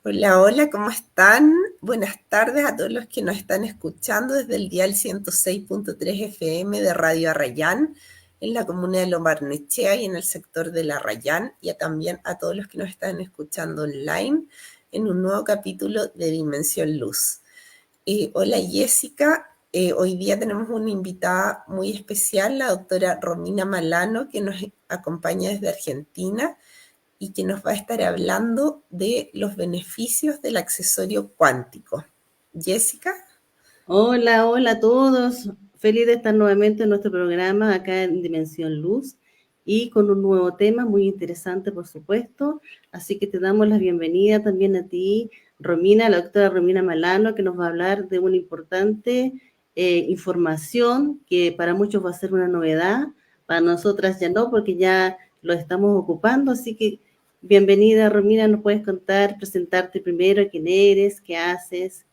Hola, hola, ¿cómo están? Buenas tardes a todos los que nos están escuchando desde el dial 106.3 FM de Radio Arrayán, en la comuna de Lomarnechea y en el sector de La Arrayán, y también a todos los que nos están escuchando online en un nuevo capítulo de Dimensión Luz. Hola Jessica, hoy día tenemos una invitada muy especial, la doctora Romina Malano, que nos acompaña desde Argentina y que nos va a estar hablando de los beneficios del accesorio cuántico. Jessica. Hola, hola a todos. Feliz de estar nuevamente en nuestro programa acá en Dimensión Luz y con un nuevo tema muy interesante, por supuesto. Así que te damos la bienvenida también a ti, Romina, la doctora Romina Malano, que nos va a hablar de una importante información que para muchos va a ser una novedad, para nosotras ya no, porque ya lo estamos ocupando. Así que bienvenida, Romina, nos puedes contar, presentarte primero, quién eres, qué haces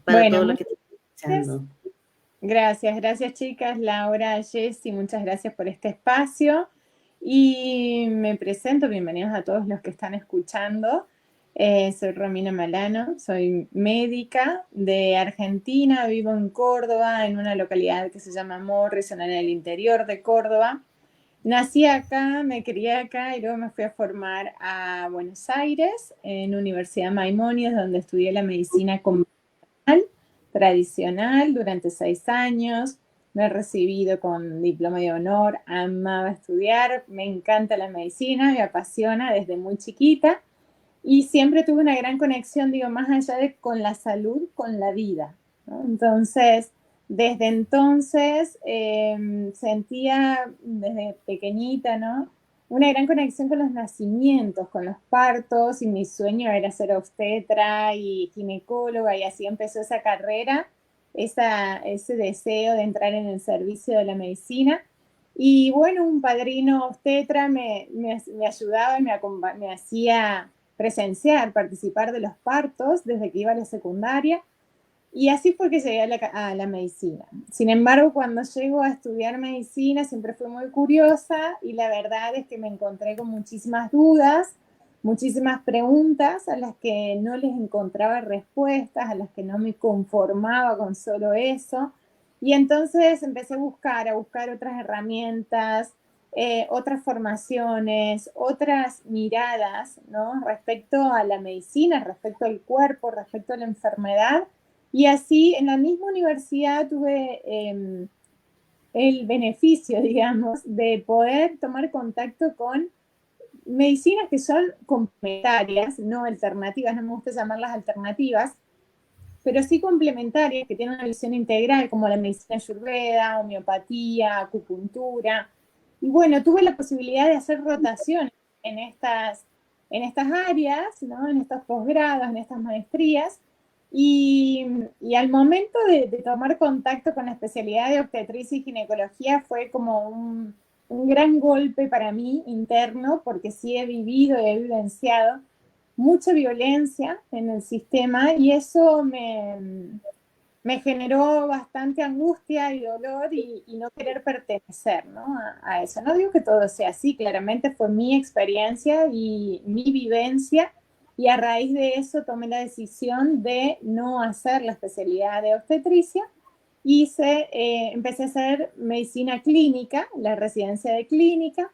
para Bueno, todos los que muchas están gracias. escuchando. Gracias chicas, Laura, Jessy, muchas gracias por este espacio. Y me presento, bienvenidos a todos los que están escuchando. Soy Romina Malano, soy médica de Argentina, vivo en Córdoba, en una localidad que se llama Morrison, en el interior de Córdoba. Nací acá, me crié acá y luego me fui a formar a Buenos Aires, en Universidad Maimónides, donde estudié la medicina convencional tradicional durante 6 años. Me he recibido con diploma de honor, amaba estudiar, me encanta la medicina, me apasiona desde muy chiquita y siempre tuve una gran conexión, digo, más allá de con la salud, con la vida, ¿no? Entonces, desde entonces sentía desde pequeñita, ¿no? Una gran conexión con los nacimientos, con los partos, y mi sueño era ser obstetra y ginecóloga, y así empezó esa carrera, ese deseo de entrar en el servicio de la medicina. Y bueno, un padrino obstetra me ayudaba y me hacía presenciar, participar de los partos desde que iba a la secundaria. Y así fue que llegué a la medicina. Sin embargo, cuando llego a estudiar medicina, siempre fui muy curiosa y la verdad es que me encontré con muchísimas dudas, muchísimas preguntas a las que no les encontraba respuestas, a las que no me conformaba con solo eso. Y entonces empecé a buscar otras herramientas, otras formaciones, otras miradas, ¿no? Respecto a la medicina, respecto al cuerpo, respecto a la enfermedad. Y así en la misma universidad tuve el beneficio, digamos, de poder tomar contacto con medicinas que son complementarias, no alternativas, no me gusta llamarlas alternativas, pero sí complementarias, que tienen una visión integral, como la medicina ayurveda, homeopatía, acupuntura. Y bueno, tuve la posibilidad de hacer rotaciones en estas áreas, ¿no? En estos posgrados, en estas maestrías. Y al momento de tomar contacto con la especialidad de obstetricia y ginecología fue como un gran golpe para mí interno, porque sí he vivido y he vivenciado mucha violencia en el sistema y eso me generó bastante angustia y dolor y no querer pertenecer, ¿no? A eso. No digo que todo sea así, claramente fue mi experiencia y mi vivencia y a raíz de eso tomé la decisión de no hacer la especialidad de obstetricia. Empecé a hacer medicina clínica, la residencia de clínica,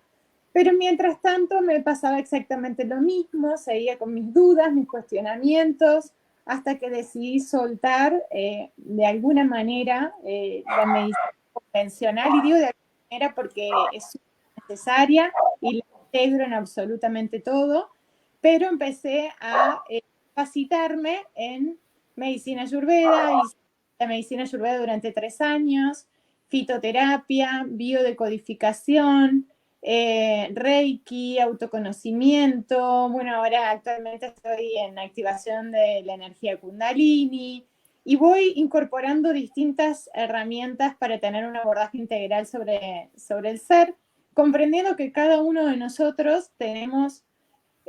pero mientras tanto me pasaba exactamente lo mismo, seguía con mis dudas, mis cuestionamientos, hasta que decidí soltar de alguna manera la medicina convencional, y digo de alguna manera porque es necesaria y la integro en absolutamente todo, pero empecé a capacitarme en medicina ayurveda, y la medicina ayurveda durante 3 años, fitoterapia, biodecodificación, Reiki, autoconocimiento. Bueno, ahora actualmente estoy en activación de la energía Kundalini y voy incorporando distintas herramientas para tener un abordaje integral sobre el ser, comprendiendo que cada uno de nosotros tenemos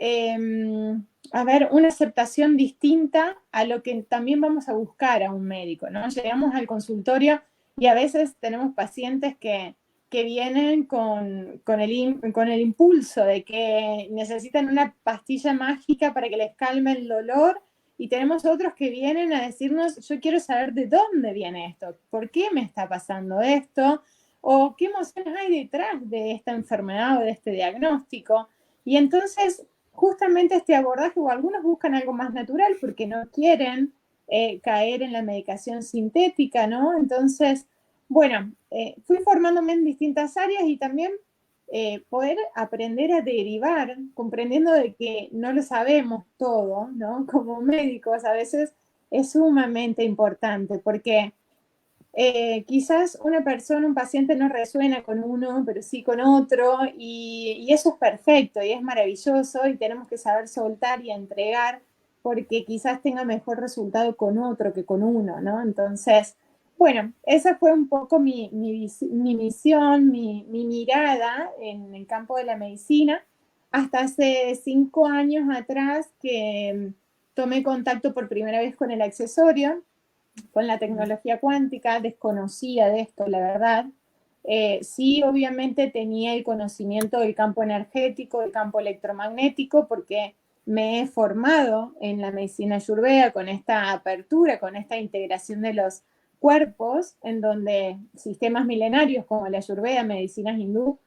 una aceptación distinta a lo que también vamos a buscar a un médico, ¿no? Llegamos al consultorio y a veces tenemos pacientes que que vienen con el impulso de que necesitan una pastilla mágica para que les calme el dolor, y tenemos otros que vienen a decirnos, yo quiero saber de dónde viene esto, por qué me está pasando esto, o qué emociones hay detrás de esta enfermedad o de este diagnóstico. Y entonces, justamente este abordaje, o algunos buscan algo más natural porque no quieren caer en la medicación sintética, ¿no? Entonces, bueno, fui formándome en distintas áreas y también poder aprender a derivar, comprendiendo de que no lo sabemos todo, ¿no? Como médicos a veces es sumamente importante porque quizás una persona, un paciente no resuena con uno, pero sí con otro, y eso es perfecto y es maravilloso y tenemos que saber soltar y entregar porque quizás tenga mejor resultado con otro que con uno, ¿no? Entonces, bueno, esa fue un poco mi misión, mi mirada en el campo de la medicina, hasta hace 5 años atrás que tomé contacto por primera vez con el accesorio, con la tecnología cuántica, desconocía de esto, la verdad. Sí, obviamente tenía el conocimiento del campo energético, del campo electromagnético, porque me he formado en la medicina ayurveda con esta apertura, con esta integración de los cuerpos, en donde sistemas milenarios como la ayurveda, medicinas hindú,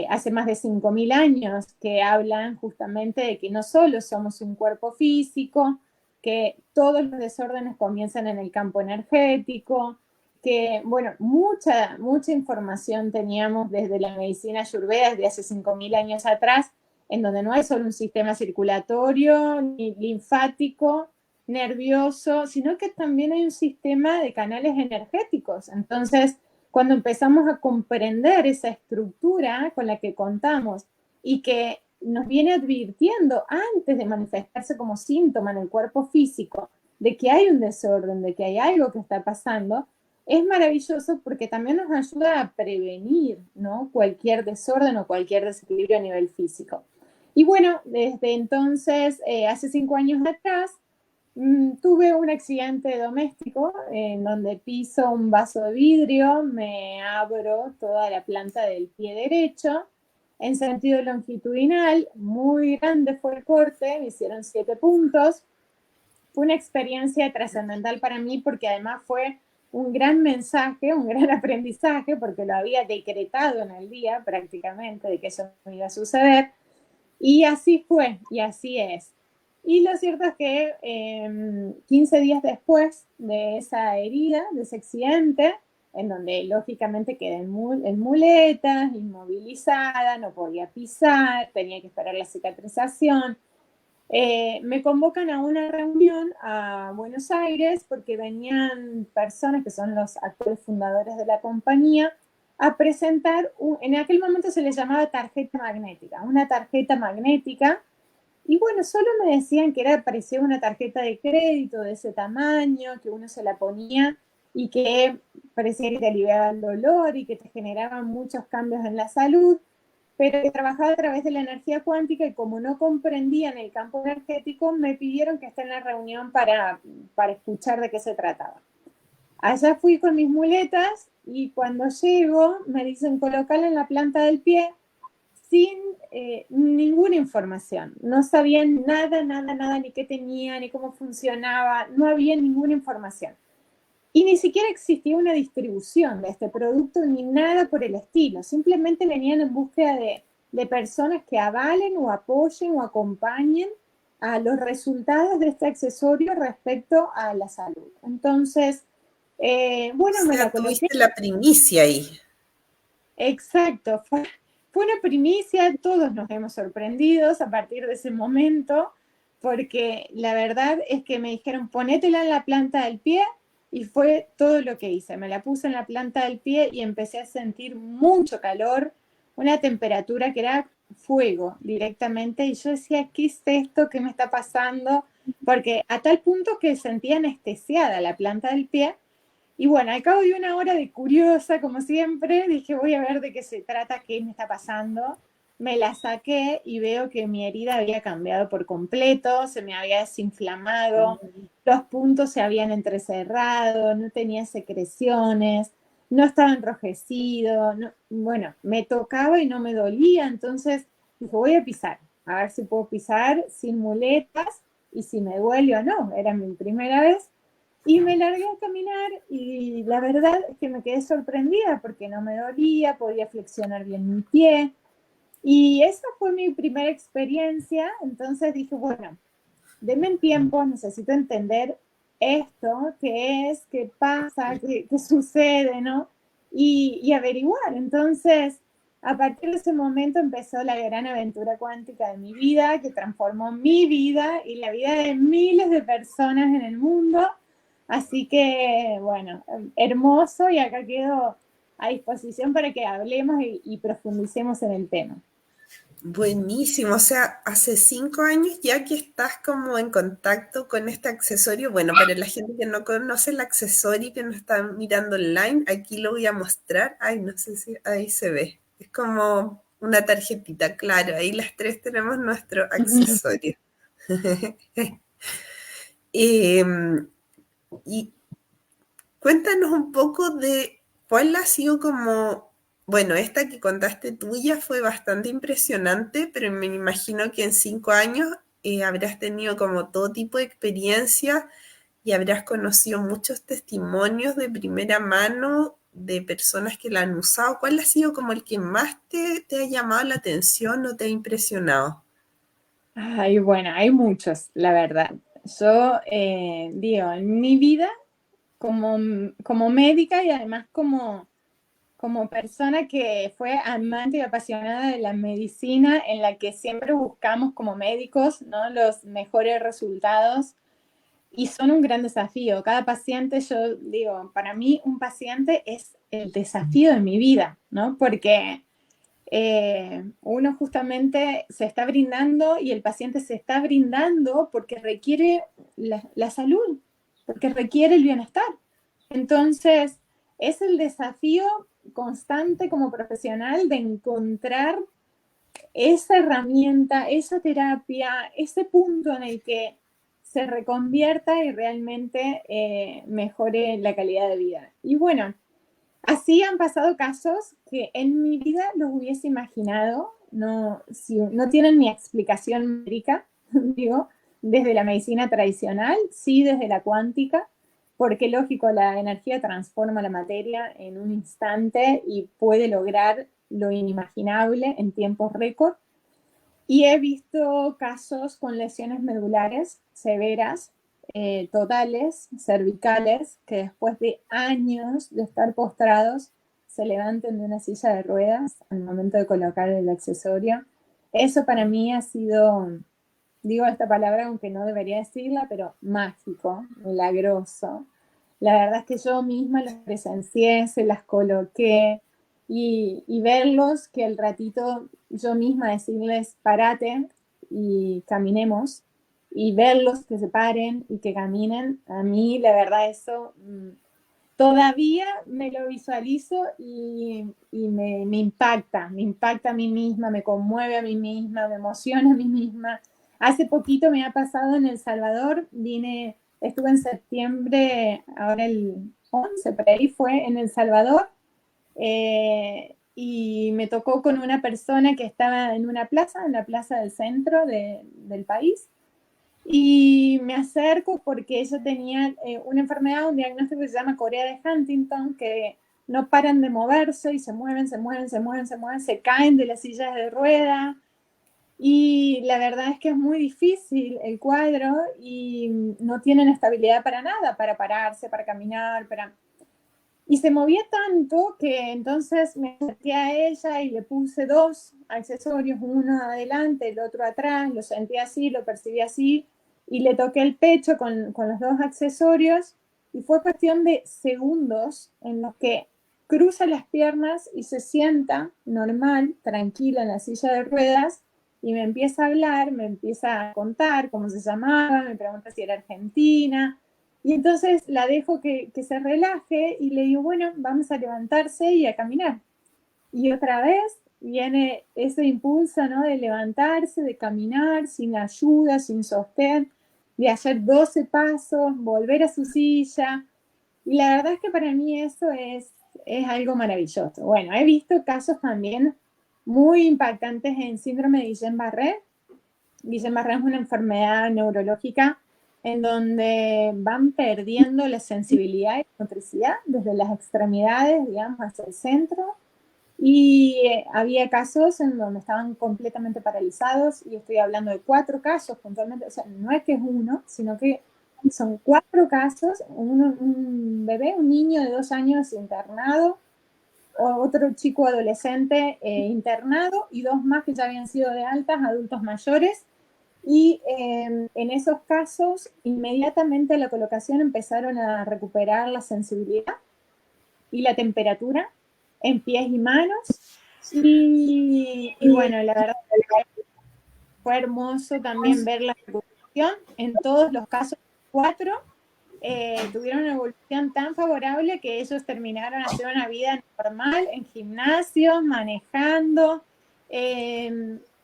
hace más de 5.000 años que hablan justamente de que no solo somos un cuerpo físico, que todos los desórdenes comienzan en el campo energético, que, bueno, mucha información teníamos desde la medicina ayurveda desde hace 5.000 años atrás, en donde no hay solo un sistema circulatorio, ni linfático, nervioso, sino que también hay un sistema de canales energéticos. Entonces, cuando empezamos a comprender esa estructura con la que contamos y que nos viene advirtiendo antes de manifestarse como síntoma en el cuerpo físico de que hay un desorden, de que hay algo que está pasando, es maravilloso porque también nos ayuda a prevenir, ¿no?, cualquier desorden o cualquier desequilibrio a nivel físico. Y bueno, desde entonces, hace 5 años atrás, tuve un accidente doméstico en donde piso un vaso de vidrio, me abro toda la planta del pie derecho en sentido longitudinal, muy grande fue el corte, me hicieron 7 puntos. Fue una experiencia trascendental para mí porque además fue un gran mensaje, un gran aprendizaje, porque lo había decretado en el día prácticamente de que eso me iba a suceder. Y así fue, y así es. Y lo cierto es que 15 días después de esa herida, de ese accidente, en donde lógicamente quedé en muletas, inmovilizada, no podía pisar, tenía que esperar la cicatrización, me convocan a una reunión a Buenos Aires porque venían personas que son los actuales fundadores de la compañía a presentar, en aquel momento se les llamaba tarjeta magnética, una tarjeta magnética. Y bueno, solo me decían que parecía una tarjeta de crédito de ese tamaño, que uno se la ponía y que parecía que te aliviaba el dolor y que te generaba muchos cambios en la salud, pero que trabajaba a través de la energía cuántica, y como no comprendían el campo energético, me pidieron que esté en la reunión para escuchar de qué se trataba. Allá fui con mis muletas y cuando llego me dicen colocarla en la planta del pie sin ninguna información. No sabían nada, ni qué tenía, ni cómo funcionaba, no había ninguna información. Y ni siquiera existía una distribución de este producto ni nada por el estilo. Simplemente venían en búsqueda de personas que avalen o apoyen o acompañen a los resultados de este accesorio respecto a la salud. Entonces, bueno, o sea, me la coloqué. tuviste la primicia ahí. Exacto, fue una primicia, todos nos hemos sorprendido a partir de ese momento, porque la verdad es que me dijeron, ponétela en la planta del pie, y fue todo lo que hice. Me la puse en la planta del pie y empecé a sentir mucho calor, una temperatura que era fuego directamente, y yo decía, ¿qué es esto? ¿Qué me está pasando? Porque a tal punto que sentía anestesiada la planta del pie. Y bueno, al cabo de una hora de curiosa, como siempre, dije, voy a ver de qué se trata, qué me está pasando. Me la saqué y veo que mi herida había cambiado por completo, se me había desinflamado, los puntos se habían entrecerrado, no tenía secreciones, no estaba enrojecido, no, bueno, me tocaba y no me dolía, entonces dije, voy a pisar, a ver si puedo pisar sin muletas y si me duele o no, era mi primera vez. Y me largué a caminar y la verdad es que me quedé sorprendida porque no me dolía, podía flexionar bien mi pie. Y esa fue mi primera experiencia, entonces dije, bueno, denme un tiempo, necesito entender esto, qué es, qué pasa, qué sucede, ¿no? Y averiguar. Entonces, a partir de ese momento empezó la gran aventura cuántica de mi vida, que transformó mi vida y la vida de miles de personas en el mundo. Así que, bueno, hermoso, y acá quedo a disposición para que hablemos y profundicemos en el tema. Buenísimo, o sea, hace 5 años ya que estás como en contacto con este accesorio. Bueno, para la gente que no conoce el accesorio y que nos está mirando online, aquí lo voy a mostrar. Ay, no sé si ahí se ve. Es como una tarjetita, claro, ahí las tres tenemos nuestro accesorio. Em, y cuéntanos un poco de cuál ha sido como, bueno, esta que contaste tuya fue bastante impresionante, pero me imagino que en 5 años habrás tenido como todo tipo de experiencia y habrás conocido muchos testimonios de primera mano de personas que la han usado. ¿Cuál ha sido como el que más te ha llamado la atención o te ha impresionado? Ay, bueno, hay muchos, la verdad. Yo digo, en mi vida como médica y además como persona que fue amante y apasionada de la medicina, en la que siempre buscamos como médicos, ¿no?, los mejores resultados, y son un gran desafío. Cada paciente, yo digo, para mí un paciente es el desafío de mi vida, ¿no? Porque uno justamente se está brindando y el paciente se está brindando porque requiere la salud, porque requiere el bienestar. Entonces, es el desafío constante como profesional de encontrar esa herramienta, esa terapia, ese punto en el que se reconvierta y realmente mejore la calidad de vida. Y bueno, así han pasado casos que en mi vida los hubiese imaginado, no, si, no tienen ni explicación médica, digo, desde la medicina tradicional, sí desde la cuántica, porque lógico, la energía transforma la materia en un instante y puede lograr lo inimaginable en tiempos récord. Y he visto casos con lesiones medulares severas, totales, cervicales, que después de años de estar postrados se levanten de una silla de ruedas al momento de colocar el accesorio. Eso para mí ha sido, digo esta palabra aunque no debería decirla, pero mágico, milagroso. La verdad es que yo misma las presencié, se las coloqué, y verlos, que al ratito yo misma decirles, parate y caminemos, y verlos que se paren y que caminen, a mí la verdad eso todavía me lo visualizo y me impacta a mí misma, me conmueve a mí misma, me emociona a mí misma. Hace poquito me ha pasado en El Salvador, estuve en septiembre, ahora el 11, por ahí fue en El Salvador, y me tocó con una persona que estaba en una plaza, en la plaza del centro del país, y me acerco porque ella tenía una enfermedad, un diagnóstico que se llama Corea de Huntington, que no paran de moverse y se mueven, se mueven, se mueven, se mueven, se caen de las sillas de rueda. Y la verdad es que es muy difícil el cuadro y no tienen estabilidad para nada, para pararse, para caminar, para... Y se movía tanto que entonces me acerqué a ella y le puse dos accesorios, uno adelante, el otro atrás, lo sentí así, lo percibí así, y le toqué el pecho con los dos accesorios, y fue cuestión de segundos en los que cruza las piernas y se sienta normal, tranquila en la silla de ruedas, y me empieza a hablar, me empieza a contar cómo se llamaba, me pregunta si era argentina, y entonces la dejo que se relaje y le digo, bueno, vamos a levantarse y a caminar. Y otra vez viene ese impulso, ¿no?, de levantarse, de caminar sin ayuda, sin sostén, de hacer 12 pasos, volver a su silla. Y la verdad es que para mí eso es algo maravilloso. Bueno, he visto casos también muy impactantes en síndrome de Guillain-Barré. Guillain-Barré es una enfermedad neurológica en donde van perdiendo la sensibilidad y la motricidad desde las extremidades, digamos, hacia el centro. Y había casos en donde estaban completamente paralizados, y estoy hablando de 4 casos puntualmente, o sea, no es que es uno, sino que son 4 casos, un bebé, un niño de 2 años internado, otro chico adolescente internado, y 2 más que ya habían sido de altas, adultos mayores. Y en esos casos, inmediatamente a la colocación empezaron a recuperar la sensibilidad y la temperatura en pies y manos. Y bueno, la verdad fue hermoso también ver la evolución. En todos los casos, 4 tuvieron una evolución tan favorable que ellos terminaron haciendo una vida normal en gimnasios, manejando,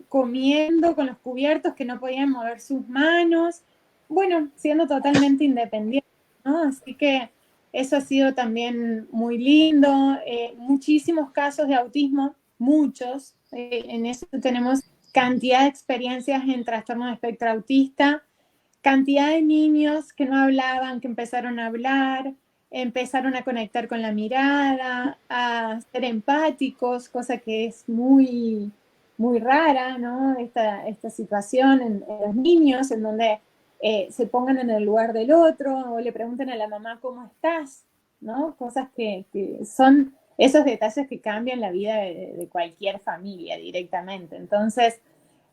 comiendo con los cubiertos, que no podían mover sus manos, bueno, siendo totalmente independientes, ¿no? Así que eso ha sido también muy lindo. Muchísimos casos de autismo, muchos. En eso tenemos cantidad de experiencias en trastorno de espectro autista, cantidad de niños que no hablaban, que empezaron a hablar, empezaron a conectar con la mirada, a ser empáticos, cosa que es muy, muy rara, ¿no? Esta situación en los niños, en donde se pongan en el lugar del otro o le pregunten a la mamá cómo estás, ¿no? Cosas que son esos detalles que cambian la vida de cualquier familia directamente. Entonces,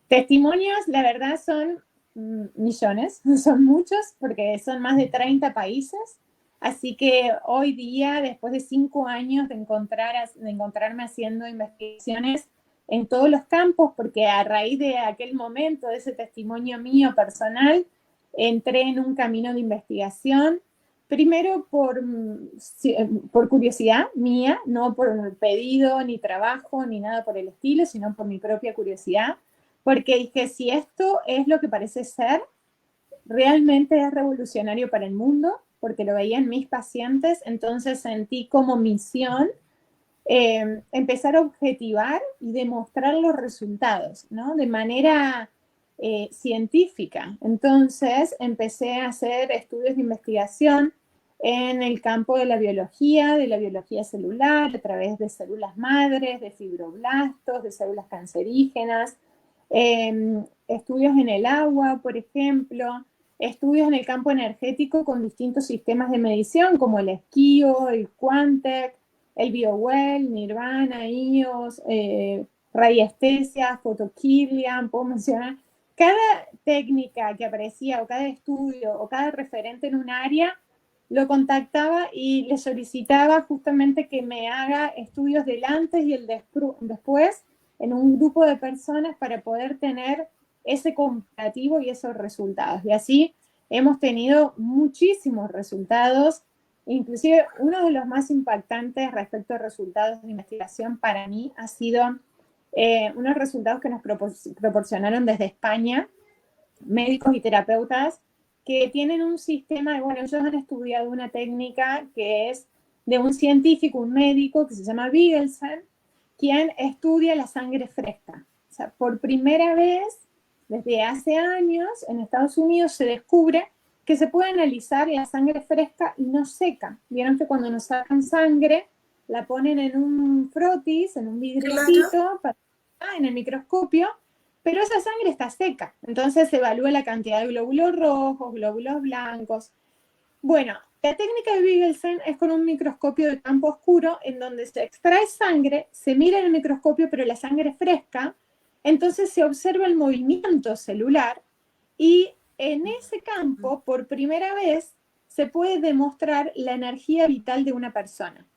testimonios, la verdad, son millones, son muchos, porque son más de 30 países. Así que hoy día, después de 5 años de encontrarme haciendo investigaciones en todos los campos, porque a raíz de aquel momento, de ese testimonio mío personal, entré en un camino de investigación, primero por curiosidad mía, no por pedido, ni trabajo, ni nada por el estilo, sino por mi propia curiosidad, porque dije, si esto es lo que parece ser, realmente es revolucionario para el mundo, porque lo veía en mis pacientes, entonces sentí como misión empezar a objetivar y demostrar los resultados, ¿no? De manera científica. Entonces empecé a hacer estudios de investigación en el campo de la biología celular, a través de células madres, de fibroblastos, de células cancerígenas, estudios en el agua, por ejemplo, estudios en el campo energético con distintos sistemas de medición, como el Esquio, el Quantec, el BioWell, Nirvana, IOS, radiestesia, Photokilian, puedo mencionar. Cada técnica que aparecía, o cada estudio, o cada referente en un área, lo contactaba y le solicitaba justamente que me haga estudios del antes y el después en un grupo de personas para poder tener ese comparativo y esos resultados. Y así hemos tenido muchísimos resultados, inclusive uno de los más impactantes respecto a resultados de investigación para mí ha sido unos resultados que nos proporcionaron desde España médicos y terapeutas que tienen un sistema, bueno, ellos han estudiado una técnica que es de un científico, un médico que se llama Vigelsén, quien estudia la sangre fresca. O sea, por primera vez, desde hace años, en Estados Unidos se descubre que se puede analizar la sangre fresca y no seca. Vieron que cuando nos sacan sangre, la ponen en un frotis, en un vidriecito, claro, en el microscopio, pero esa sangre está seca. Entonces se evalúa la cantidad de glóbulos rojos, glóbulos blancos. Bueno, la técnica de Vigelsén es con un microscopio de campo oscuro en donde se extrae sangre, se mira en el microscopio, pero la sangre es fresca, entonces se observa el movimiento celular y en ese campo, por primera vez, se puede demostrar la energía vital de una persona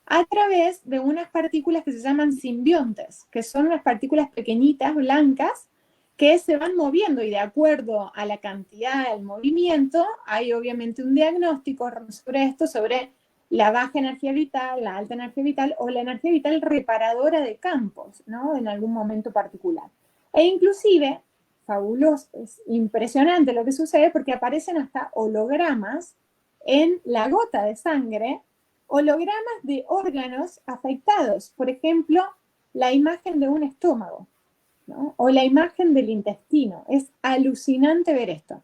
a través de unas partículas que se llaman simbiontes, que son unas partículas pequeñitas, blancas, que se van moviendo y de acuerdo a la cantidad del movimiento, hay obviamente un diagnóstico sobre esto, sobre la baja energía vital, la alta energía vital o la energía vital reparadora de campos, ¿no? En algún momento particular. E inclusive, fabuloso, es impresionante lo que sucede porque aparecen hasta hologramas en la gota de sangre hologramas de órganos afectados. Por ejemplo, la imagen de un estómago, ¿no? O la imagen del intestino. Es alucinante ver esto.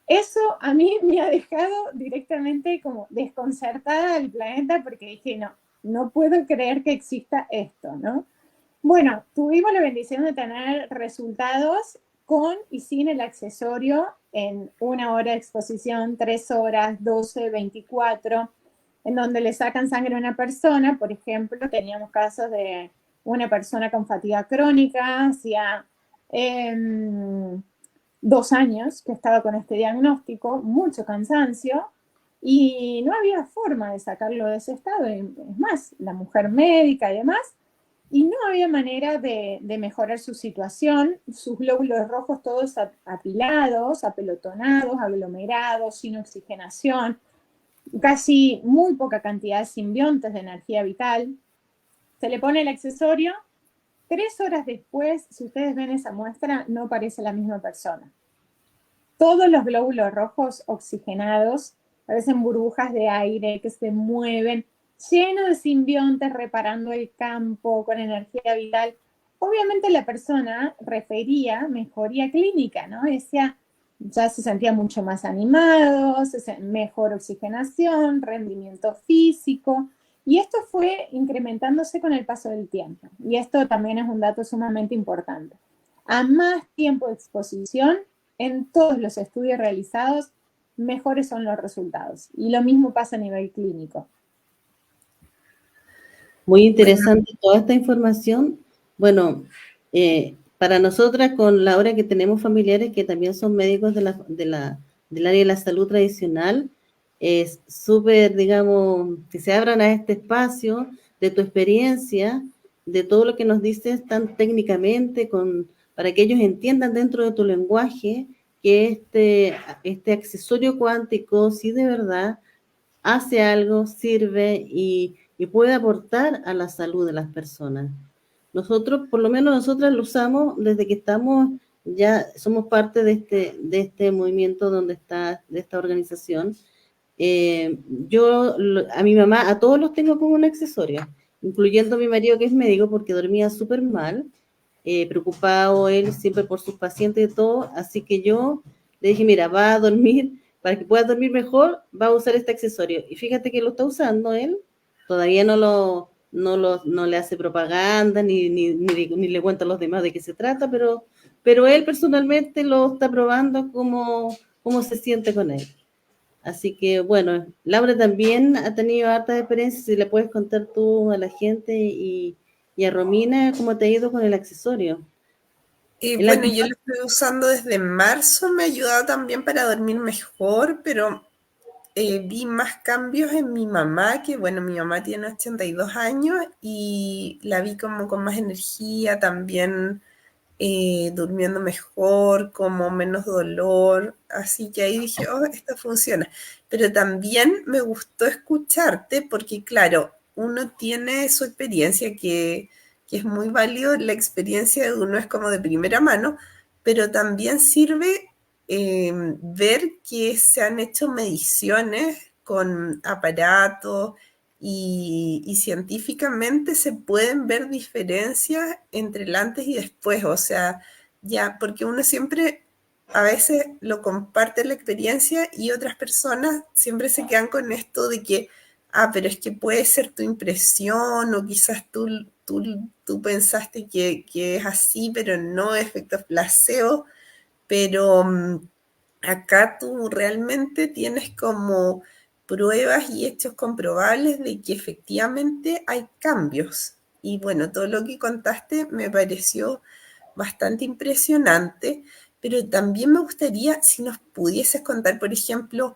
Eso a mí me ha dejado directamente como desconcertada del planeta porque dije, no puedo creer que exista esto, ¿no? Bueno, tuvimos la bendición de tener resultados con y sin el accesorio en 1 hora de exposición, 3 horas, 12, 24, en donde le sacan sangre a una persona. Por ejemplo, teníamos casos de una persona con fatiga crónica, hacía 2 años que estaba con este diagnóstico, mucho cansancio, y no había forma de sacarlo de ese estado. Es más, la mujer médica y demás, y no había manera de mejorar su situación, sus glóbulos rojos todos apilados, apelotonados, aglomerados, sin oxigenación, casi muy poca cantidad de simbiontes de energía vital. Se le pone el accesorio, 3 horas después, si ustedes ven esa muestra, no parece la misma persona. Todos los glóbulos rojos oxigenados, parecen burbujas de aire que se mueven, lleno de simbiontes reparando el campo con energía vital. Obviamente la persona refería mejoría clínica, ¿no? Decía, ya se sentía mucho más animado, mejor oxigenación, rendimiento físico, y esto fue incrementándose con el paso del tiempo. Y esto también es un dato sumamente importante. A más tiempo de exposición, en todos los estudios realizados, mejores son los resultados. Y lo mismo pasa a nivel clínico. Muy interesante toda esta información. Bueno, para nosotras, con la hora que tenemos familiares que también son médicos del área de la salud tradicional, es súper, digamos, que se abran a este espacio de tu experiencia, de todo lo que nos dices tan técnicamente, para que ellos entiendan dentro de tu lenguaje que este accesorio cuántico sí de verdad hace algo, sirve y puede aportar a la salud de las personas. Nosotros, por lo menos nosotras lo usamos desde que ya somos parte de este movimiento de esta organización. Yo a mi mamá, a todos los tengo como un accesorio, incluyendo a mi marido que es médico porque dormía súper mal, preocupado él siempre por sus pacientes y todo, así que yo le dije, mira, va a dormir, para que puedas dormir mejor, va a usar este accesorio. Y fíjate que lo está usando él, todavía no le hace propaganda, ni le cuenta a los demás de qué se trata, pero él personalmente lo está probando cómo se siente con él. Así que, bueno, Laura también ha tenido harta experiencia, si le puedes contar tú a la gente y a Romina cómo te ha ido con el accesorio. Bueno, yo lo estoy usando desde marzo, me ha ayudado también para dormir mejor, pero vi más cambios en mi mamá, que bueno, mi mamá tiene 82 años y la vi como con más energía, también durmiendo mejor, como menos dolor, así que ahí dije, oh, esto funciona. Pero también me gustó escucharte porque, claro, uno tiene su experiencia que es muy válido, la experiencia de uno es como de primera mano, pero también sirve ver que se han hecho mediciones con aparatos y científicamente se pueden ver diferencias entre el antes y después, o sea, ya, porque uno siempre a veces lo comparte la experiencia y otras personas siempre se quedan con esto de que, pero es que puede ser tu impresión o quizás tú pensaste que es así, pero no, efectos placebo, pero acá tú realmente tienes como pruebas y hechos comprobables de que efectivamente hay cambios. Y bueno, todo lo que contaste me pareció bastante impresionante, pero también me gustaría si nos pudieses contar, por ejemplo,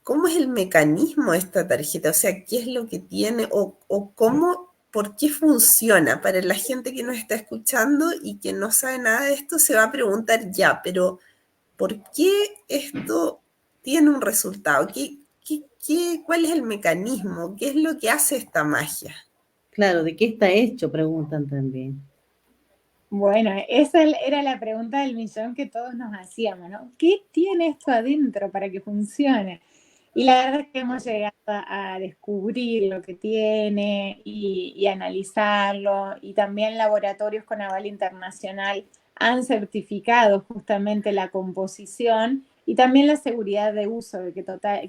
cómo es el mecanismo de esta tarjeta, o sea, qué es lo que tiene o cómo, por qué funciona. Para la gente que nos está escuchando y que no sabe nada de esto, se va a preguntar ya, pero ¿por qué esto tiene un resultado? ¿Cuál es el mecanismo? ¿Qué es lo que hace esta magia? Claro, ¿de qué está hecho? Preguntan también. Bueno, esa era la pregunta del millón que todos nos hacíamos, ¿no? ¿Qué tiene esto adentro para que funcione? Y la verdad es que hemos llegado a descubrir lo que tiene y analizarlo, y también laboratorios con aval internacional han certificado justamente la composición y también la seguridad de uso, que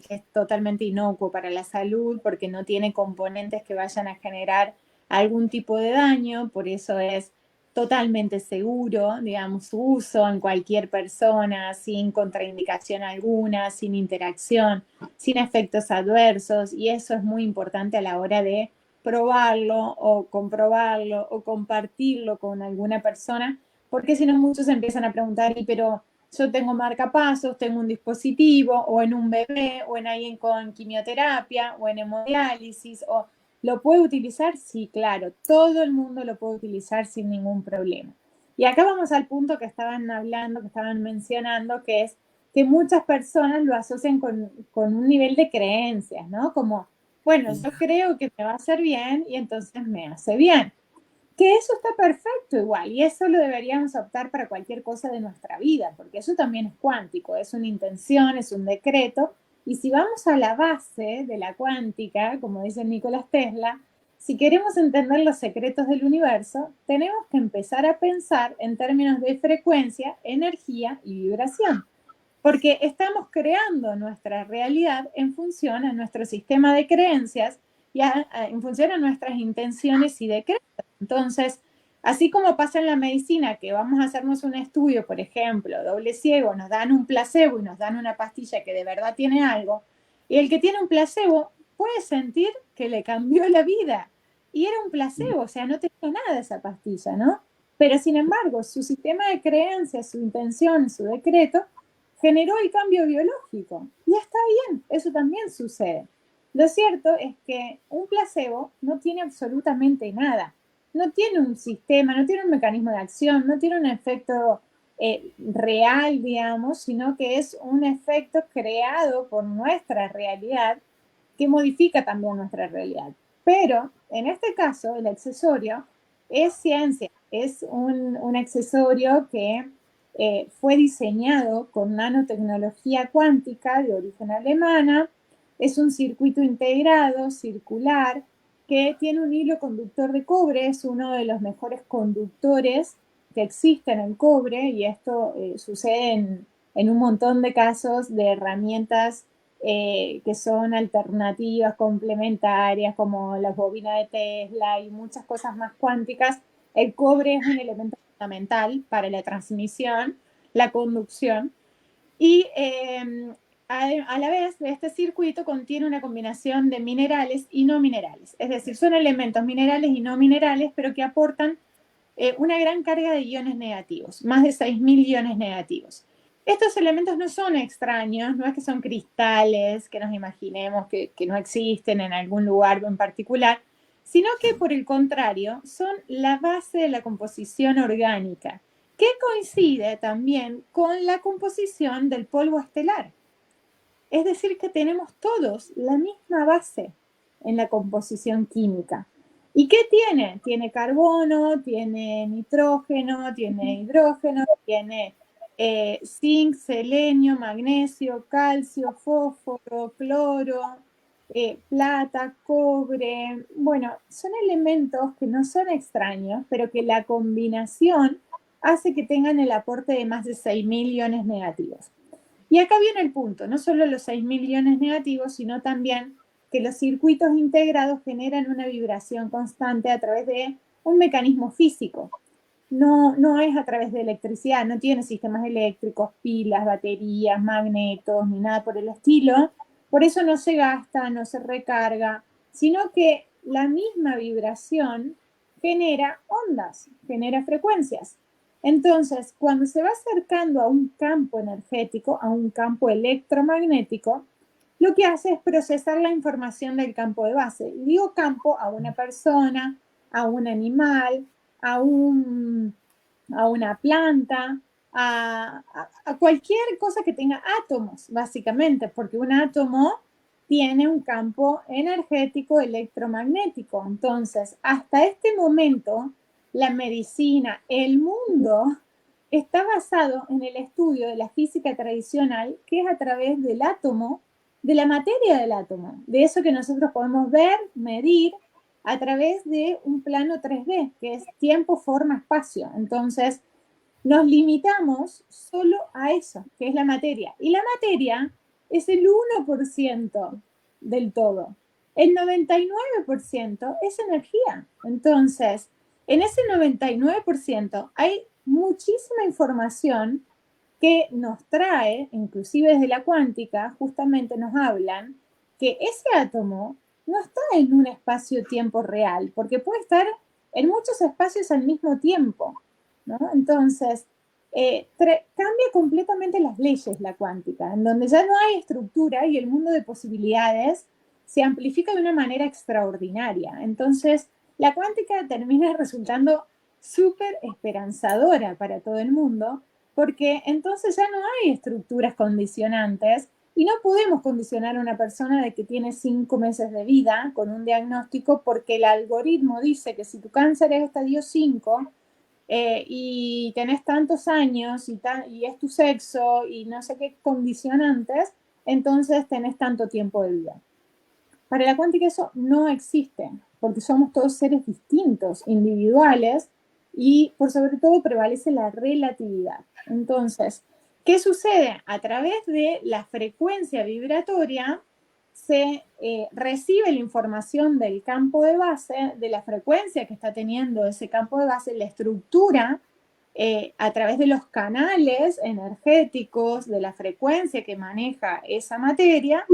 es totalmente inocuo para la salud porque no tiene componentes que vayan a generar algún tipo de daño, por eso es totalmente seguro, digamos, su uso en cualquier persona, sin contraindicación alguna, sin interacción, sin efectos adversos, y eso es muy importante a la hora de probarlo o comprobarlo o compartirlo con alguna persona, porque si no muchos empiezan a preguntar, pero yo tengo marcapasos, tengo un dispositivo, o en un bebé, o en alguien con quimioterapia, o en hemodiálisis, o ¿lo puede utilizar? Sí, claro, todo el mundo lo puede utilizar sin ningún problema. Y acá vamos al punto que estaban hablando, que estaban mencionando, que es que muchas personas lo asocian con un nivel de creencias, ¿no? Como, bueno, yo creo que me va a hacer bien y entonces me hace bien. Que eso está perfecto igual, y eso lo deberíamos optar para cualquier cosa de nuestra vida, porque eso también es cuántico, es una intención, es un decreto, y si vamos a la base de la cuántica, como dice Nicolás Tesla, si queremos entender los secretos del universo, tenemos que empezar a pensar en términos de frecuencia, energía y vibración, porque estamos creando nuestra realidad en función a nuestro sistema de creencias y en función a nuestras intenciones y decretos. Entonces, así como pasa en la medicina, que vamos a hacernos un estudio, por ejemplo, doble ciego, nos dan un placebo y nos dan una pastilla que de verdad tiene algo, y el que tiene un placebo puede sentir que le cambió la vida. Y era un placebo, o sea, no tenía nada de esa pastilla, ¿no? Pero sin embargo, su sistema de creencias, su intención, su decreto, generó el cambio biológico. Y está bien, eso también sucede. Lo cierto es que un placebo no tiene absolutamente nada. No tiene un sistema, no tiene un mecanismo de acción, no tiene un efecto real, digamos, sino que es un efecto creado por nuestra realidad que modifica también nuestra realidad. Pero en este caso, el accesorio es ciencia, es un accesorio que fue diseñado con nanotecnología cuántica de origen alemana, es un circuito integrado, circular, que tiene un hilo conductor de cobre, es uno de los mejores conductores que existe en el cobre, y esto sucede en un montón de casos de herramientas que son alternativas, complementarias, como las bobinas de Tesla y muchas cosas más cuánticas. El cobre es un elemento fundamental para la transmisión, la conducción, y a la vez este circuito contiene una combinación de minerales y no minerales, es decir, son elementos minerales y no minerales, pero que aportan una gran carga de iones negativos, más de 6.000 iones negativos. Estos elementos no son extraños, no es que son cristales que nos imaginemos que no existen en algún lugar en particular, sino que por el contrario son la base de la composición orgánica, que coincide también con la composición del polvo estelar. Es decir, que tenemos todos la misma base en la composición química. ¿Y qué tiene? Tiene carbono, tiene nitrógeno, tiene hidrógeno, tiene zinc, selenio, magnesio, calcio, fósforo, cloro, plata, cobre. Bueno, son elementos que no son extraños, pero que la combinación hace que tengan el aporte de más de 6.000 iones negativos. Y acá viene el punto, no solo los 6.000 iones negativos, sino también que los circuitos integrados generan una vibración constante a través de un mecanismo físico. No es a través de electricidad, no tiene sistemas eléctricos, pilas, baterías, magnetos, ni nada por el estilo. Por eso no se gasta, no se recarga, sino que la misma vibración genera ondas, genera frecuencias. Entonces, cuando se va acercando a un campo energético, a un campo electromagnético, lo que hace es procesar la información del campo de base. Y digo campo a una persona, a un animal, a una planta, a cualquier cosa que tenga átomos, básicamente, porque un átomo tiene un campo energético electromagnético. Entonces, hasta este momento, la medicina, el mundo, está basado en el estudio de la física tradicional, que es a través del átomo de la materia del átomo, de eso que nosotros podemos ver, medir a través de un plano 3D, que es tiempo, forma, espacio. Entonces, nos limitamos solo a eso, que es la materia. Y la materia es el 1% del todo. El 99% es energía. Entonces, en ese 99% hay muchísima información que nos trae, inclusive desde la cuántica, justamente nos hablan que ese átomo no está en un espacio-tiempo real, porque puede estar en muchos espacios al mismo tiempo, ¿no? Entonces, cambia completamente las leyes la cuántica, en donde ya no hay estructura y el mundo de posibilidades se amplifica de una manera extraordinaria. Entonces, la cuántica termina resultando súper esperanzadora para todo el mundo, porque entonces ya no hay estructuras condicionantes y no podemos condicionar a una persona de que tiene 5 meses de vida con un diagnóstico porque el algoritmo dice que si tu cáncer es estadio 5 y tenés tantos años y es tu sexo y no sé qué condicionantes, entonces tenés tanto tiempo de vida. Para la cuántica eso no existe, porque somos todos seres distintos, individuales, y por sobre todo prevalece la relatividad. Entonces, ¿qué sucede? A través de la frecuencia vibratoria se recibe la información del campo de base, de la frecuencia que está teniendo ese campo de base, la estructura a través de los canales energéticos, de la frecuencia que maneja esa materia,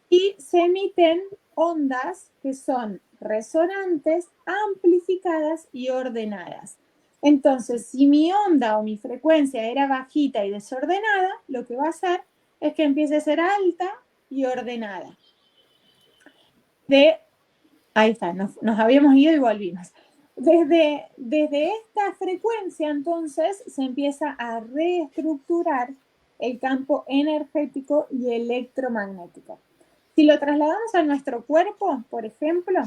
y se emiten ondas que son resonantes, amplificadas y ordenadas. Entonces, si mi onda o mi frecuencia era bajita y desordenada, lo que va a hacer es que empiece a ser alta y ordenada. Ahí está, nos habíamos ido y volvimos. Desde esta frecuencia, entonces, se empieza a reestructurar el campo energético y electromagnético. Si lo trasladamos a nuestro cuerpo, por ejemplo,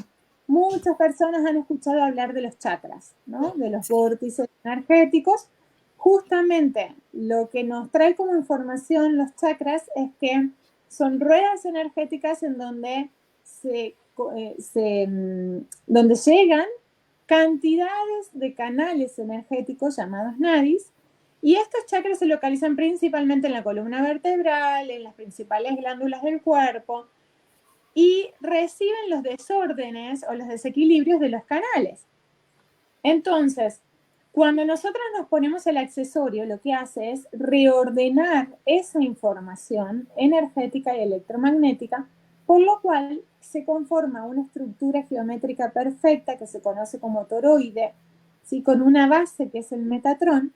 muchas personas han escuchado hablar de los chakras, ¿no? De los vórtices energéticos. Justamente lo que nos trae como información los chakras es que son ruedas energéticas en donde donde llegan cantidades de canales energéticos llamados nadis, y estos chakras se localizan principalmente en la columna vertebral, en las principales glándulas del cuerpo, y reciben los desórdenes o los desequilibrios de los canales. Entonces, cuando nosotros nos ponemos el accesorio, lo que hace es reordenar esa información energética y electromagnética, por lo cual se conforma una estructura geométrica perfecta que se conoce como toroide, ¿sí? Con una base que es el Metatrón,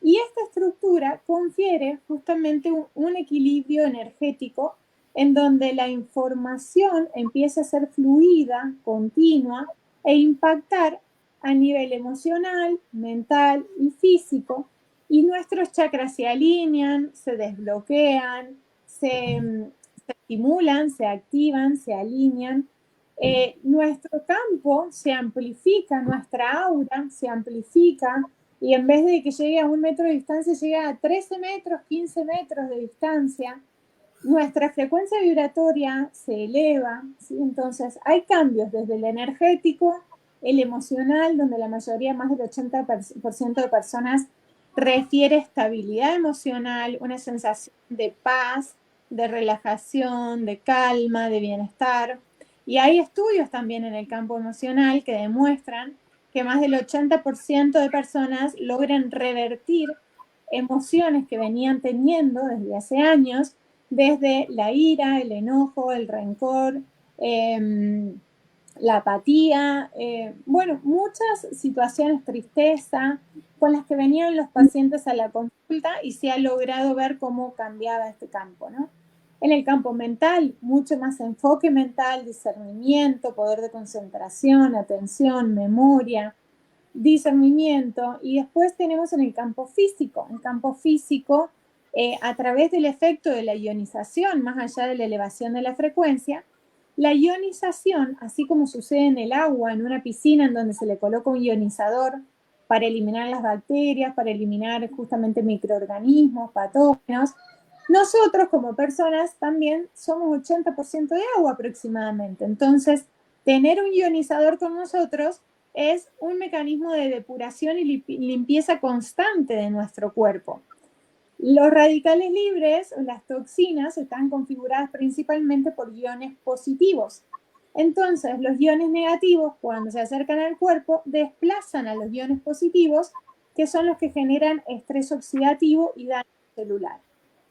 y esta estructura confiere justamente un equilibrio energético en donde la información empieza a ser fluida, continua e impactar a nivel emocional, mental y físico, y nuestros chakras se alinean, se desbloquean, se estimulan, se activan, se alinean. Nuestro campo se amplifica, nuestra aura se amplifica, y en vez de que llegue a 1 metro de distancia, llega a 13 metros, 15 metros de distancia. Nuestra frecuencia vibratoria se eleva, ¿sí? Entonces hay cambios desde el energético, el emocional, donde la mayoría, más del 80% de personas, refiere estabilidad emocional, una sensación de paz, de relajación, de calma, de bienestar. Y hay estudios también en el campo emocional que demuestran que más del 80% de personas logran revertir emociones que venían teniendo desde hace años, desde la ira, el enojo, el rencor, la apatía, bueno, muchas situaciones, tristeza, con las que venían los pacientes a la consulta, y se ha logrado ver cómo cambiaba este campo, ¿no? En el campo mental, mucho más enfoque mental, discernimiento, poder de concentración, atención, memoria, discernimiento. Y después tenemos en el campo físico. El campo físico, a través del efecto de la ionización, más allá de la elevación de la frecuencia, la ionización, así como sucede en el agua, en una piscina en donde se le coloca un ionizador para eliminar las bacterias, para eliminar justamente microorganismos, patógenos, Nosotros como personas también somos 80% de agua aproximadamente. Entonces, tener un ionizador con nosotros es un mecanismo de depuración y limpieza constante de nuestro cuerpo. Los radicales libres, las toxinas, están configuradas principalmente por iones positivos. Entonces, los iones negativos, cuando se acercan al cuerpo, desplazan a los iones positivos, que son los que generan estrés oxidativo y daño celular.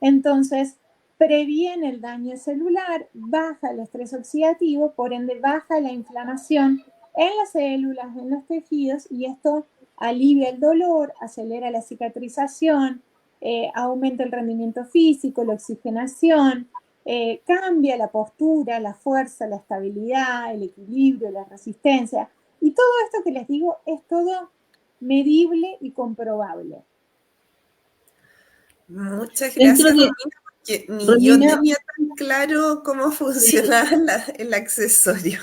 Entonces, previene el daño celular, baja el estrés oxidativo, por ende baja la inflamación en las células, en los tejidos, y esto alivia el dolor, acelera la cicatrización, aumenta el rendimiento físico, la oxigenación, cambia la postura, la fuerza, la estabilidad, el equilibrio, la resistencia. Y todo esto que les digo es todo medible y comprobable. Muchas gracias, Romina, porque ni yo tenía tan claro cómo funcionaba el accesorio.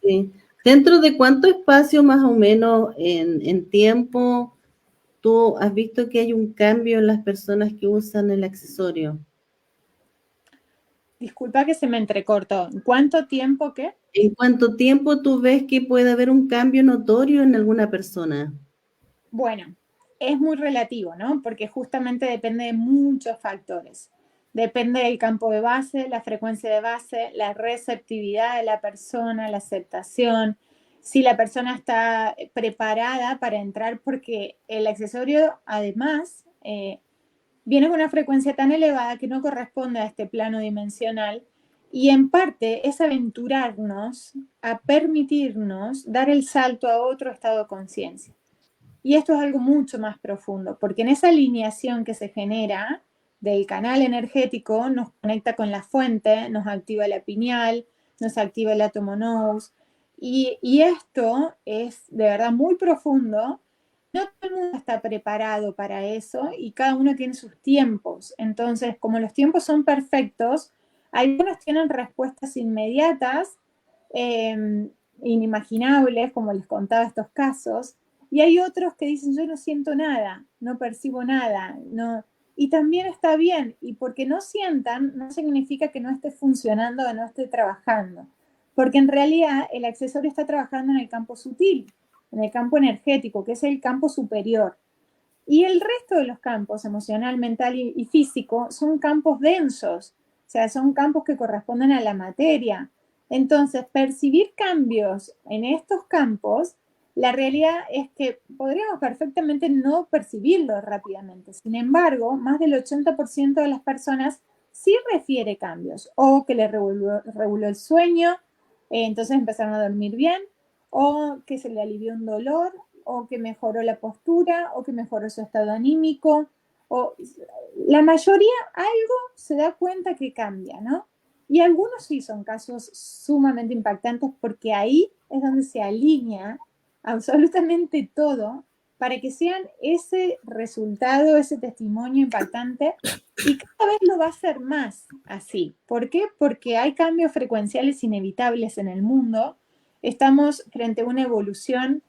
Sí. ¿Dentro de cuánto espacio más o menos en tiempo tú has visto que hay un cambio en las personas que usan el accesorio? Disculpa que se me entrecortó. ¿En cuánto tiempo qué? ¿En cuánto tiempo tú ves que puede haber un cambio notorio en alguna persona? Bueno, es muy relativo, ¿no? Porque justamente depende de muchos factores. Depende del campo de base, la frecuencia de base, la receptividad de la persona, la aceptación, si la persona está preparada para entrar, porque el accesorio además viene con una frecuencia tan elevada que no corresponde a este plano dimensional, y en parte es aventurarnos a permitirnos dar el salto a otro estado de conciencia. Y esto es algo mucho más profundo, porque en esa alineación que se genera del canal energético nos conecta con la fuente, nos activa la pineal, nos activa el átomo nous, y esto es de verdad muy profundo. No todo el mundo está preparado para eso y cada uno tiene sus tiempos. Entonces, como los tiempos son perfectos, algunos tienen respuestas inmediatas, inimaginables, como les contaba estos casos, y hay otros que dicen, yo no siento nada, no percibo nada, no. Y también está bien, y porque no sientan, no significa que no esté funcionando o no esté trabajando, porque en realidad el accesorio está trabajando en el campo sutil, en el campo energético, que es el campo superior. Y el resto de los campos, emocional, mental y físico, son campos densos, o sea, son campos que corresponden a la materia. Entonces, percibir cambios en estos campos, la realidad es que podríamos perfectamente no percibirlos rápidamente. Sin embargo, más del 80% de las personas sí refiere cambios, o que le reguló el sueño, entonces empezaron a dormir bien, o que se le alivió un dolor, o que mejoró la postura, o que mejoró su estado anímico, o la mayoría algo se da cuenta que cambia, ¿no? Y algunos sí son casos sumamente impactantes porque ahí es donde se alinea absolutamente todo para que sean ese resultado, ese testimonio impactante, y cada vez lo va a ser más así. ¿Por qué? Porque hay cambios frecuenciales inevitables en el mundo. Estamos frente a una evolución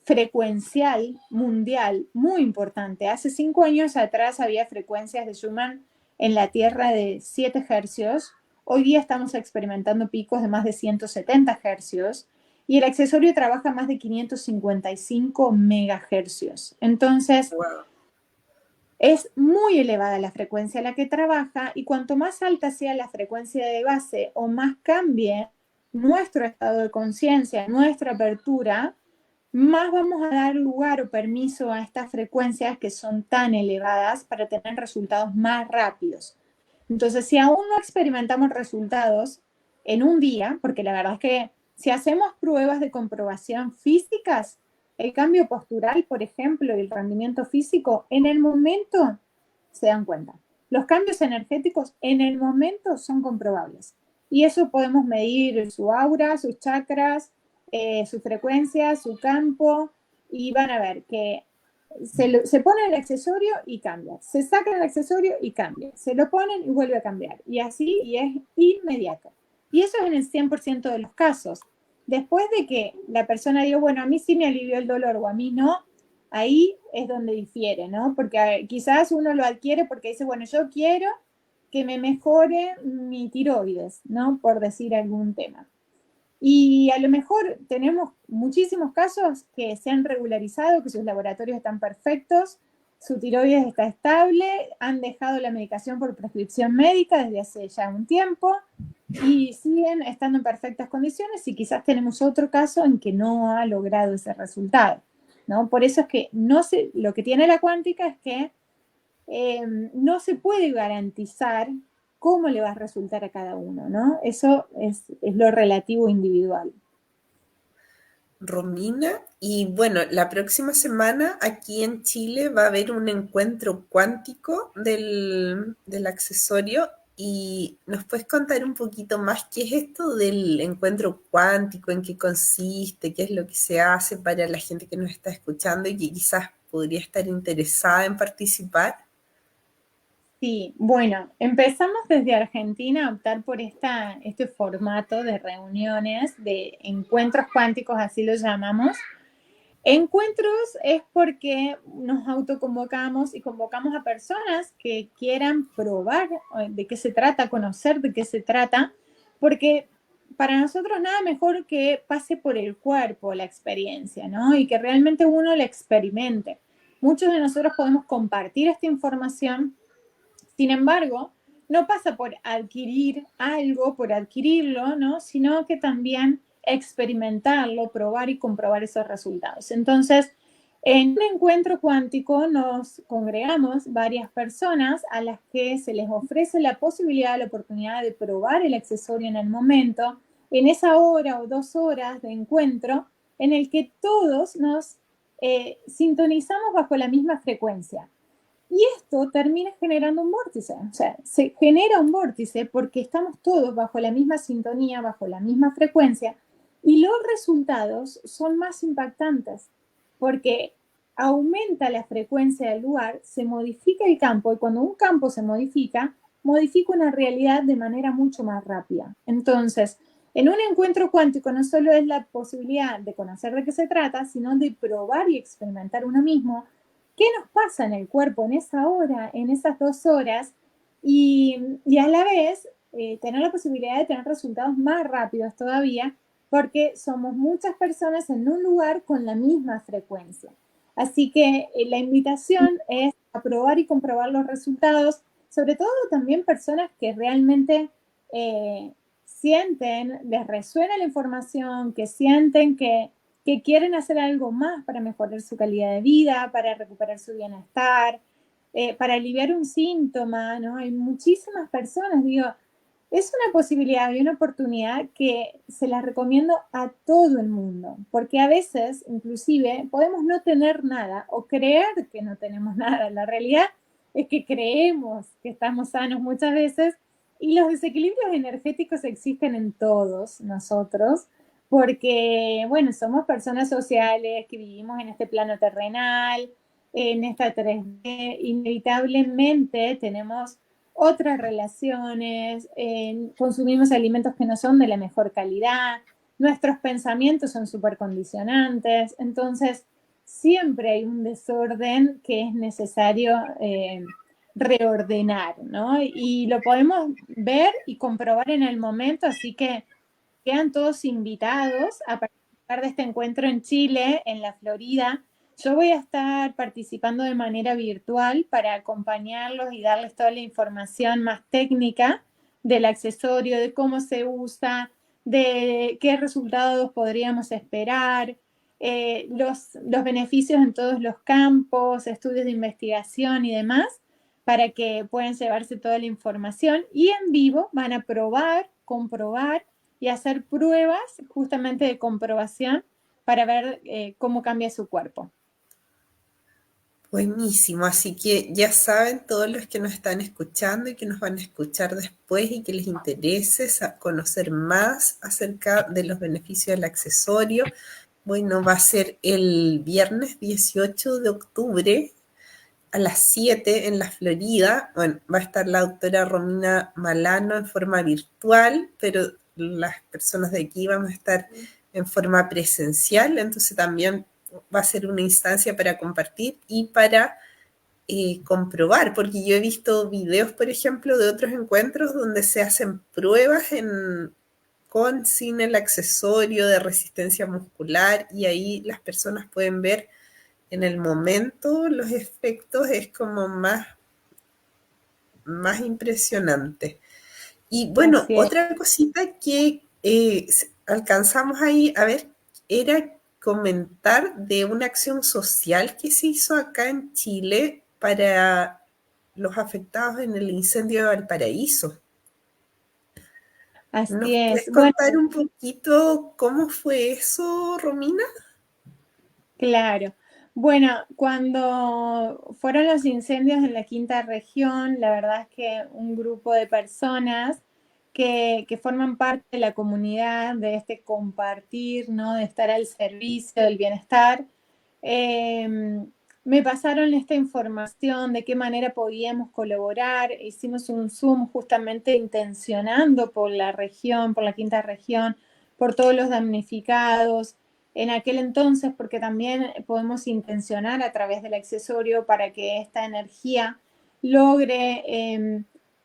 frecuencial mundial muy importante. Hace 5 años atrás había frecuencias de Schumann en la Tierra de 7 hercios. Hoy día estamos experimentando picos de más de 170 hercios y el accesorio trabaja más de 555 megahercios. Entonces, wow, es muy elevada la frecuencia a la que trabaja, y cuanto más alta sea la frecuencia de base o más cambie nuestro estado de conciencia, nuestra apertura, más vamos a dar lugar o permiso a estas frecuencias que son tan elevadas para tener resultados más rápidos. Entonces, si aún no experimentamos resultados en un día, porque la verdad es que si hacemos pruebas de comprobación físicas, el cambio postural, por ejemplo, y el rendimiento físico, en el momento se dan cuenta. Los cambios energéticos en el momento son comprobables. Y eso podemos medir su aura, sus chakras, su frecuencia, su campo, y van a ver que se pone el accesorio y cambia, se saca el accesorio y cambia, se lo ponen y vuelve a cambiar, y así, y es inmediato. Y eso es en el 100% de los casos. Después de que la persona diga, bueno, a mí sí me alivió el dolor o a mí no, ahí es donde difiere, ¿no? Porque quizás uno lo adquiere porque dice, bueno, yo quiero que me mejore mi tiroides, ¿no? Por decir algún tema. Y a lo mejor tenemos muchísimos casos que se han regularizado, que sus laboratorios están perfectos, su tiroides está estable, han dejado la medicación por prescripción médica desde hace ya un tiempo y siguen estando en perfectas condiciones, y quizás tenemos otro caso en que no ha logrado ese resultado, ¿no? Por eso es que lo que tiene la cuántica es que no se puede garantizar cómo le va a resultar a cada uno, ¿no? Eso es lo relativo individual. Romina, y bueno, la próxima semana aquí en Chile va a haber un encuentro cuántico del accesorio, y ¿nos puedes contar un poquito más qué es esto del encuentro cuántico, en qué consiste, qué es lo que se hace para la gente que nos está escuchando y que quizás podría estar interesada en participar? Sí, bueno, empezamos desde Argentina a optar por este formato de reuniones, de encuentros cuánticos, así lo llamamos. Encuentros es porque nos autoconvocamos y convocamos a personas que quieran probar de qué se trata, conocer de qué se trata, porque para nosotros nada mejor que pase por el cuerpo la experiencia, ¿no? Y que realmente uno la experimente. Muchos de nosotros podemos compartir esta información. Sin embargo, no pasa por adquirir algo, por adquirirlo, ¿no? Sino que también experimentarlo, probar y comprobar esos resultados. Entonces, en un encuentro cuántico nos congregamos varias personas a las que se les ofrece la posibilidad, la oportunidad de probar el accesorio en el momento, en esa hora o 2 horas de encuentro, en el que todos nos sintonizamos bajo la misma frecuencia. Y esto termina generando un vórtice, o sea, se genera un vórtice porque estamos todos bajo la misma sintonía, bajo la misma frecuencia, y los resultados son más impactantes porque aumenta la frecuencia del lugar, se modifica el campo, y cuando un campo se modifica, modifica una realidad de manera mucho más rápida. Entonces, en un encuentro cuántico no solo es la posibilidad de conocer de qué se trata, sino de probar y experimentar uno mismo qué nos pasa en el cuerpo en esa hora, en esas 2 horas, y a la vez tener la posibilidad de tener resultados más rápidos todavía, porque somos muchas personas en un lugar con la misma frecuencia. Así que la invitación es a probar y comprobar los resultados, sobre todo también personas que realmente sienten, les resuena la información, que sienten que quieren hacer algo más para mejorar su calidad de vida, para recuperar su bienestar, para aliviar un síntoma, ¿no? Hay muchísimas personas, digo, es una posibilidad y una oportunidad que se las recomiendo a todo el mundo, porque a veces, inclusive, podemos no tener nada o creer que no tenemos nada. La realidad es que creemos que estamos sanos muchas veces, y los desequilibrios energéticos existen en todos nosotros, porque, bueno, somos personas sociales que vivimos en este plano terrenal, en esta 3D, inevitablemente tenemos otras relaciones, consumimos alimentos que no son de la mejor calidad, nuestros pensamientos son súper condicionantes, entonces siempre hay un desorden que es necesario reordenar, ¿no? Y lo podemos ver y comprobar en el momento, así que quedan todos invitados a participar de este encuentro en Chile, en la Florida. Yo voy a estar participando de manera virtual para acompañarlos y darles toda la información más técnica del accesorio, de cómo se usa, de qué resultados podríamos esperar, los beneficios en todos los campos, estudios de investigación y demás, para que puedan llevarse toda la información, y en vivo van a probar, comprobar y hacer pruebas justamente de comprobación para ver cómo cambia su cuerpo. Buenísimo, así que ya saben todos los que nos están escuchando y que nos van a escuchar después y que les interese conocer más acerca de los beneficios del accesorio. Bueno, va a ser el viernes 18 de octubre a las 7 en la Florida. Bueno, va a estar la doctora Romina Malano en forma virtual, pero las personas de aquí vamos a estar en forma presencial, entonces también va a ser una instancia para compartir y para comprobar, porque yo he visto videos, por ejemplo, de otros encuentros donde se hacen pruebas con, sin el accesorio de resistencia muscular y ahí las personas pueden ver en el momento los efectos, es como más impresionante. Y bueno, Así es. otra cosita que alcanzamos ahí a ver era comentar de una acción social que se hizo acá en Chile para los afectados en el incendio de Valparaíso. ¿Nos Así puedes es. Bueno, contar un poquito cómo fue eso, Romina? claro. Bueno, cuando fueron los incendios en la quinta región, la verdad es que un grupo de personas que forman parte de la comunidad, de este compartir, ¿no? De estar al servicio del bienestar, eh, me pasaron esta información de qué manera podíamos colaborar. Hicimos un Zoom justamente intencionando por la región, por la quinta región, por todos los damnificados en aquel entonces, porque también podemos intencionar a través del accesorio para que esta energía logre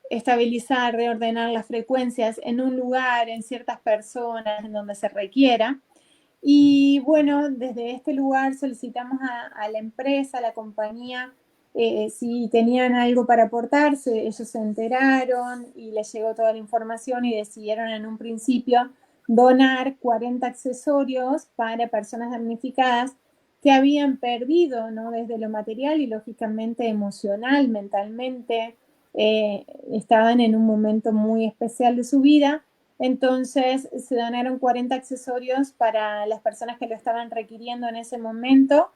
estabilizar, reordenar las frecuencias en un lugar, en ciertas personas, en donde se requiera. Y bueno, desde este lugar solicitamos a la empresa, a la compañía, si tenían algo para aportarse. Ellos se enteraron y les llegó toda la información y decidieron en un principio donar 40 accesorios para personas damnificadas que habían perdido, ¿no? Desde lo material y lógicamente emocional, mentalmente, estaban en un momento muy especial de su vida. Entonces se donaron 40 accesorios para las personas que lo estaban requiriendo en ese momento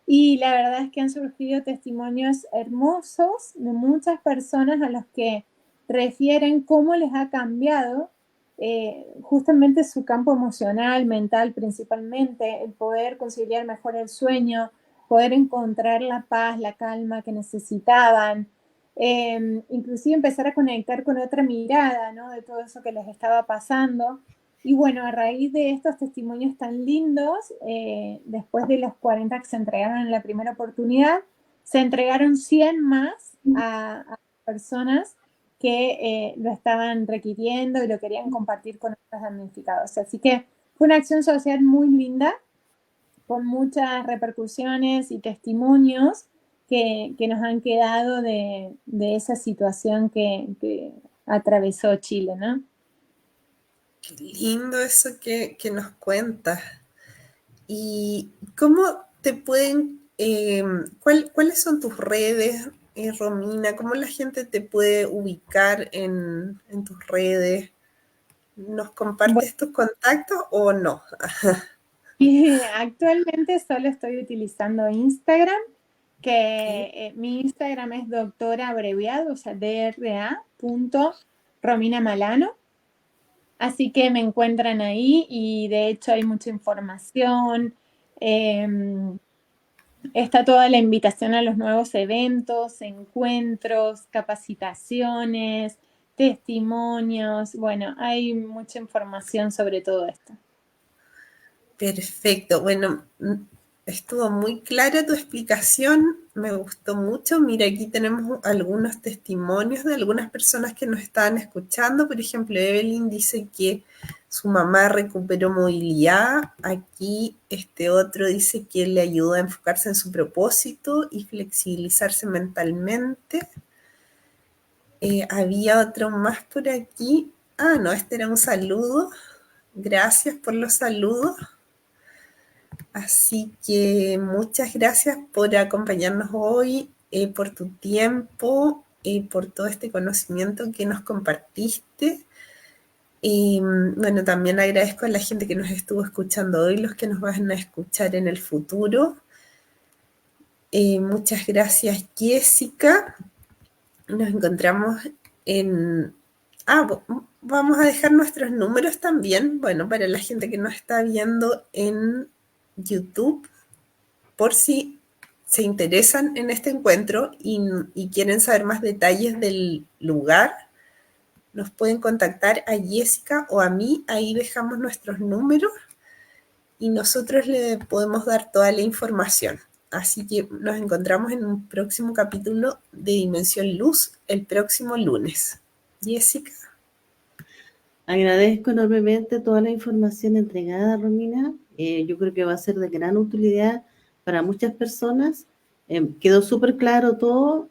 y la verdad es que han surgido testimonios hermosos de muchas personas a los que refieren cómo les ha cambiado justamente su campo emocional, mental principalmente, el poder conciliar mejor el sueño, poder encontrar la paz, la calma que necesitaban, inclusive empezar a conectar con otra mirada, ¿no? De todo eso que les estaba pasando. Y bueno, a raíz de estos testimonios tan lindos, después de los 40 que se entregaron en la primera oportunidad, se entregaron 100 más a personas que lo estaban requiriendo y lo querían compartir con otros damnificados. Así que fue una acción social muy linda, con muchas repercusiones y testimonios que nos han quedado de esa situación que atravesó Chile, ¿no? Qué lindo eso que nos cuentas. ¿Y cómo te pueden, cuáles son tus redes, Romina? ¿Cómo la gente te puede ubicar en tus redes? ¿Nos Bueno, compartes tus contactos o no? actualmente solo estoy utilizando Instagram, que Ok. mi Instagram es doctora abreviado, o sea, dra.rominamalano. Así que me encuentran ahí y de hecho hay mucha información. Está toda la invitación a los nuevos eventos, encuentros, capacitaciones, testimonios. Bueno, hay mucha información sobre todo esto. Perfecto. Bueno, estuvo muy clara tu explicación, me gustó mucho. Mira, aquí tenemos algunos testimonios de algunas personas que nos estaban escuchando. Por ejemplo, Evelyn dice que su mamá recuperó movilidad. Aquí este otro dice que le ayudó a enfocarse en su propósito y flexibilizarse mentalmente. Había otro más por aquí. Ah, no, este era un saludo. Gracias por los saludos. Así que muchas gracias por acompañarnos hoy, por tu tiempo, por todo este conocimiento que nos compartiste. Bueno, también agradezco a la gente que nos estuvo escuchando hoy, los que nos van a escuchar en el futuro. Muchas gracias, Jessica. Nos encontramos en... Ah, vamos a dejar nuestros números también, bueno, para la gente que nos está viendo en YouTube, por si se interesan en este encuentro y quieren saber más detalles del lugar, nos pueden contactar a Jessica o a mí, ahí dejamos nuestros números y nosotros le podemos dar toda la información. Así que nos encontramos en un próximo capítulo de Dimensión Luz el próximo lunes. Jessica. Agradezco enormemente toda la información entregada, Romina. Yo creo que va a ser de gran utilidad para muchas personas. Quedó súper claro todo,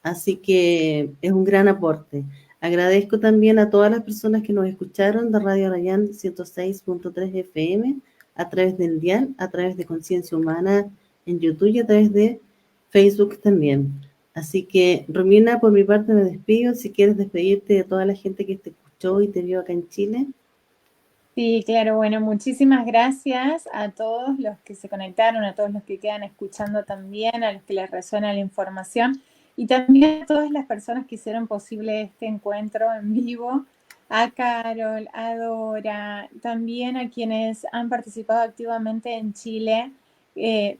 así que es un gran aporte. Agradezco también a todas las personas que nos escucharon de Radio Arrayán 106.3 FM a través del dial, a través de Conciencia Humana en YouTube y a través de Facebook también. Así que, Romina, por mi parte me despido. Si quieres despedirte de toda la gente que te escuchó y te vio acá en Chile. Sí, claro, bueno, muchísimas gracias a todos los que se conectaron, a todos los que quedan escuchando también, a los que les resuena la información y también a todas las personas que hicieron posible este encuentro en vivo, a Carol, a Dora, también a quienes han participado activamente en Chile,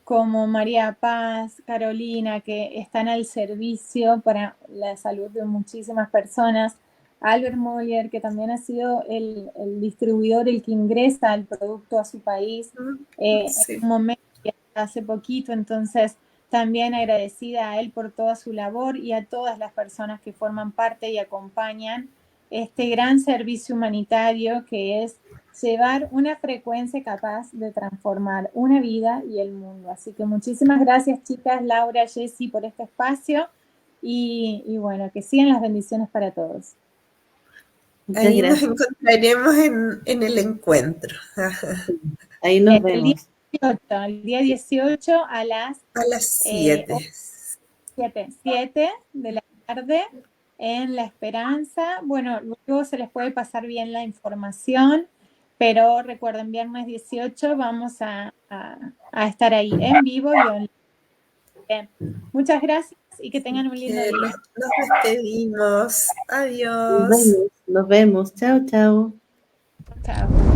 como María Paz, Carolina, que están al servicio para la salud de muchísimas personas. Albert Moller, que también ha sido el distribuidor, el que ingresa el producto a su país Sí. en un momento, hace poquito, entonces también agradecida a él por toda su labor y a todas las personas que forman parte y acompañan este gran servicio humanitario que es llevar una frecuencia capaz de transformar una vida y el mundo. Así que muchísimas gracias, chicas, Laura, Jessy, por este espacio y bueno, que sigan las bendiciones para todos. Muchas Ahí gracias. nos encontraremos en el encuentro. Ahí nos vemos. El día 18 a las 7. 7 de la tarde en La Esperanza. Bueno, luego se les puede pasar bien la información, pero recuerden, viernes 18 vamos a estar ahí en vivo y online. Muchas gracias y que tengan un lindo día. Nos despedimos. Adiós. Nos vemos. Chao, chao. Chao.